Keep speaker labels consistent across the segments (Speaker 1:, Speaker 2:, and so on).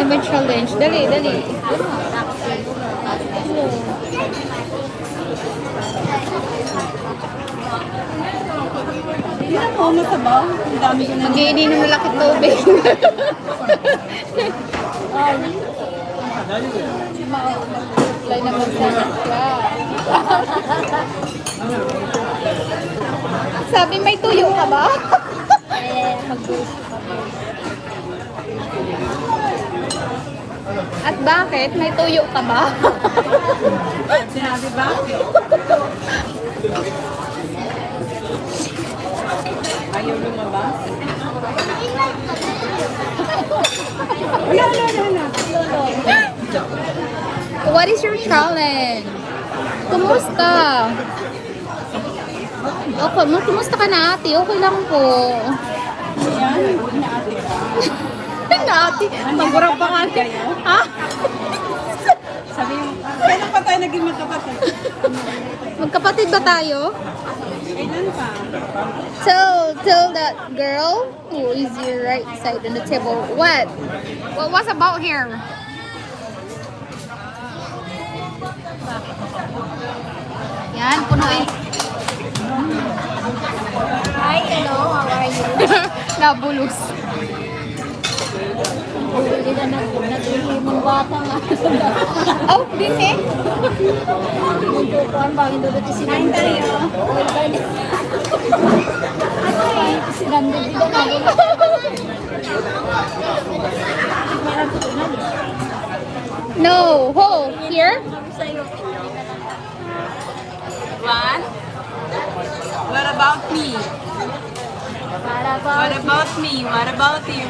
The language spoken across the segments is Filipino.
Speaker 1: may challenge. Dali, dali.
Speaker 2: Hindi na po, masabaw. Ang dami ko na.
Speaker 1: Mag-iininom na lakit tubig. Ma-apply naman sana siya. Sabi, may tuyo ka ba? At bakit? May tuyo ka ba?
Speaker 2: Sinabi ba? Ayaw lumabas? Wala.
Speaker 1: What is your challenge? Kumusta? Okay, kumusta ka na ate? Okay lang po.
Speaker 2: Yan, inaati ka.
Speaker 1: Na ate, magurang pa nga ate. Ha?
Speaker 2: Sabi yung, kailan pa tayo naging magkapatid?
Speaker 1: Magkapatid ba tayo?
Speaker 2: Kailan pa?
Speaker 1: Tell that girl who is your right side on the table. What was about here? Yan, punuin.
Speaker 3: Hi, hello, how are you?
Speaker 1: Nabulus.
Speaker 3: Hindi na nag-ihimong bata nga.
Speaker 1: Oh, din eh.
Speaker 3: Kuhan ba, hindi doon si Nando. Si Nando, hindi na
Speaker 1: No, ho, here?
Speaker 2: One. What about me?
Speaker 3: Para ba?
Speaker 2: What about me? What about you?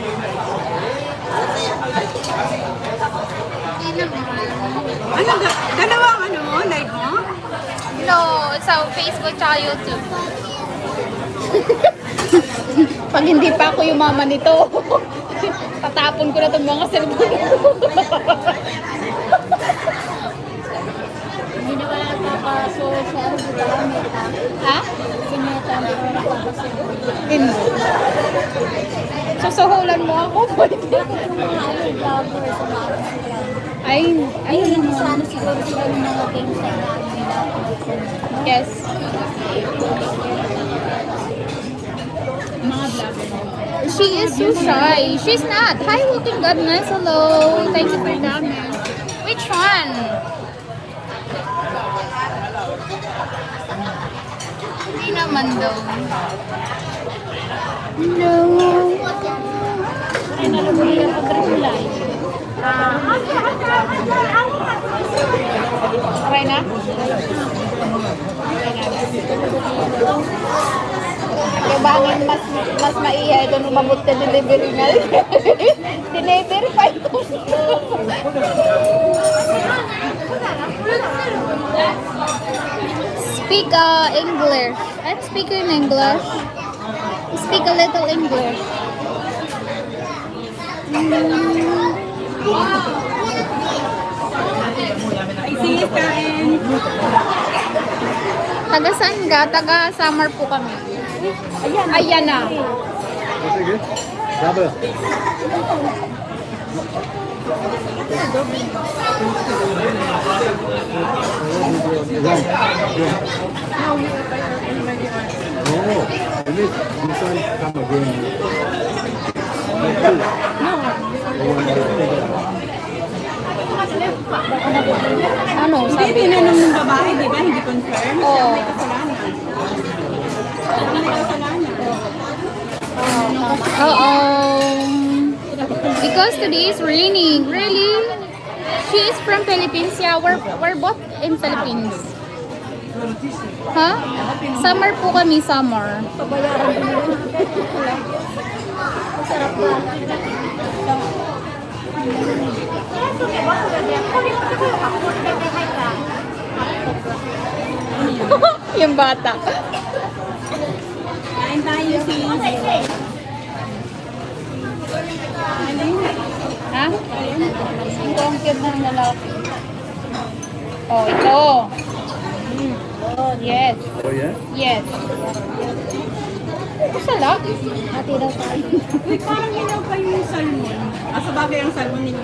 Speaker 2: Ano, dalawang ano mo? Live mo?
Speaker 1: No, sa Facebook tsaka YouTube. Pag hindi pa ako yung mama nito, tatapon ko na itong mga cellphone ko.
Speaker 3: Hindi na wala nagpapasocial, di ba? Meta.
Speaker 1: Ha?
Speaker 3: Si Meta, hindi na wala nagpapasocial.
Speaker 1: Hindi. Susuhulan mo ako, pwede.
Speaker 3: Yung mga vloggers, sa mga
Speaker 1: Ay,
Speaker 3: ayun, hindi sana siguro sila yung mga games na namin nila.
Speaker 1: yes.
Speaker 2: Mga vlogger.
Speaker 1: She is so shy. She's not. Hi, Walking Godness. Hello. Thank you for coming. Which one? Hindi naman daw. No.
Speaker 3: Ay, nalaguli yung pagkakulay.
Speaker 1: Okay na? Kailangan mas maiyay doon umabot ka delivery na. Delivery pa ito. Speak English. Let's speak in English. Speak a little English.
Speaker 2: Ay, sis, kain.
Speaker 1: Taga saan ka? Taga Summer po kami. Ayan na.
Speaker 4: Sige. Sabi. Oh, this one come again.
Speaker 1: Ano?
Speaker 2: Hindi,
Speaker 1: Sabi ko.
Speaker 2: tinanong ng babae, di ba? Hindi confirm.
Speaker 1: Oo.
Speaker 2: May kasalanan. May kasalanan.
Speaker 1: Because today is raining. Really? She is from Philippines. Yeah, we're both in Philippines. Huh? Summer po kami, summer.
Speaker 3: Pabayaran ko na. Masarap ba?
Speaker 1: Yung bata.
Speaker 2: Kain tayo, sis.
Speaker 1: Ha? Ito ang cute ng lalaki. Oh, ito. Yes.
Speaker 4: Oh yeah?
Speaker 1: Yes. Masarap.
Speaker 3: Ati daw tayo.
Speaker 2: Uy, parang ginaw pa yung salmon. Sa bagay ang salmon nila.